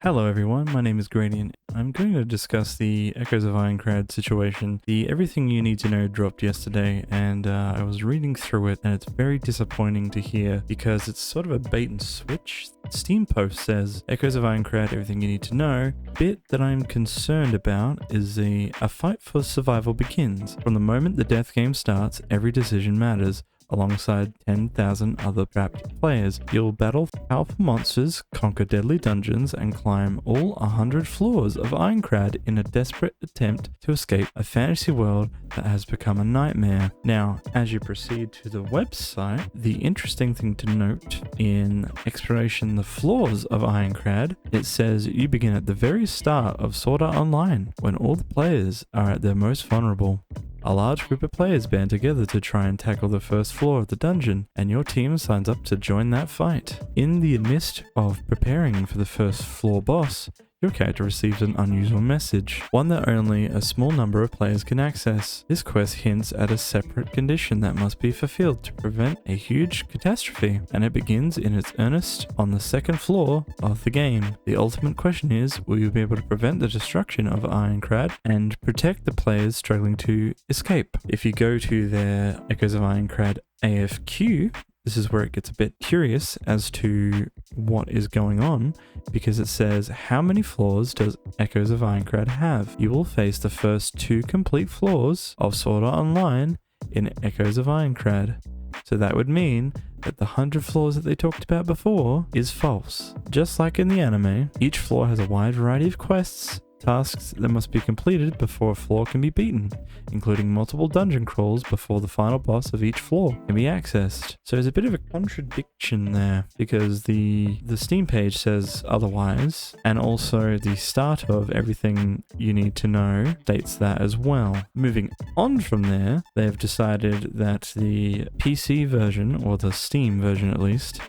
Hello everyone, my name is Gradient. I'm going to discuss the Echoes of Ironcrad situation. The Everything You Need to Know dropped yesterday, and I was reading through it, and it's very disappointing to hear because it's sort of a bait and switch. Steam post says, Echoes of Ironcrad, Everything You Need to Know. Bit that I'm concerned about is a fight for survival begins. From the moment the death game starts, every decision matters. Alongside 10,000 other trapped players, you'll battle powerful monsters, conquer deadly dungeons, and climb all 100 floors of Ironcrad in a desperate attempt to escape a fantasy world that has become a nightmare. Now, as you proceed to the website, the interesting thing to note in exploration the floors of Ironcrad, it says you begin at the very start of Sword Art Online, when all the players are at their most vulnerable. A large group of players band together to try and tackle the first floor of the dungeon, and your team signs up to join that fight. In the midst of preparing for the first floor boss, your character receives an unusual message, one that only a small number of players can access. This quest hints at a separate condition that must be fulfilled to prevent a huge catastrophe, and it begins in its earnest on the second floor of the game. The ultimate question is, will you be able to prevent the destruction of Ironcrad and protect the players struggling to escape? If you go to their Echoes of Ironcrad AFQ, this is where it gets a bit curious as to what is going on, because it says, how many floors does Echoes of Ironcrad have? You will face the first 2 complete floors of Sword Art Online in Echoes of Ironcrad. So that would mean that the 100 floors that they talked about before is false. Just like in the anime, each floor has a wide variety of quests, tasks that must be completed before a floor can be beaten, including multiple dungeon crawls before the final boss of each floor can be accessed. So there's a bit of a contradiction there, because the Steam page says otherwise, and also the start of Everything You Need to Know states that as well. Moving on from there, they have decided that the PC version, or the Steam version at least,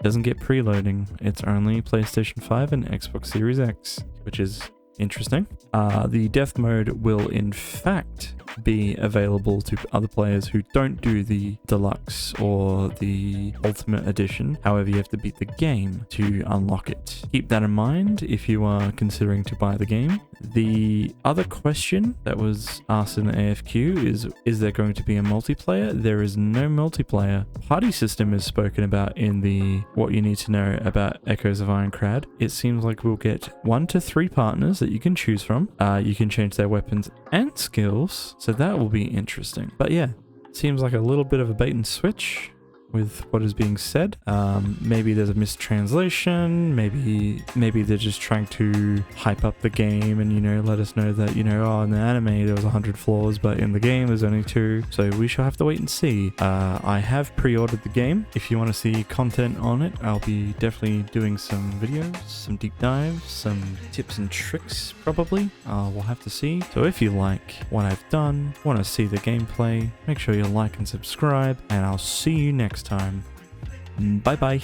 doesn't get preloading. It's only PlayStation 5 and Xbox Series X, which is interesting. The death mode will in fact be available to other players who don't do the deluxe or the ultimate edition. However, you have to beat the game to unlock it. Keep that in mind if you are considering to buy the game. The other question that was asked in the AFQ is there going to be a multiplayer? There is no multiplayer. Party system is spoken about in the What You Need to Know About Echoes of Ironcrad. It seems like we'll get 1 to 3 partners that you can choose from. You can change their weapons and skills, so that will be interesting. But yeah, seems like a little bit of a bait and switch with what is being said. Maybe there's a mistranslation, maybe they're just trying to hype up the game and, let us know that, oh, in the anime there was 100 floors, but in the game there's only 2. So we shall have to wait and see. I have pre-ordered the game. If you want to see content on it, I'll be definitely doing some videos, some deep dives, some tips and tricks probably. We'll have to see. So if you like what I've done, want to see the gameplay, make sure you like and subscribe, and I'll see you next time. Bye bye.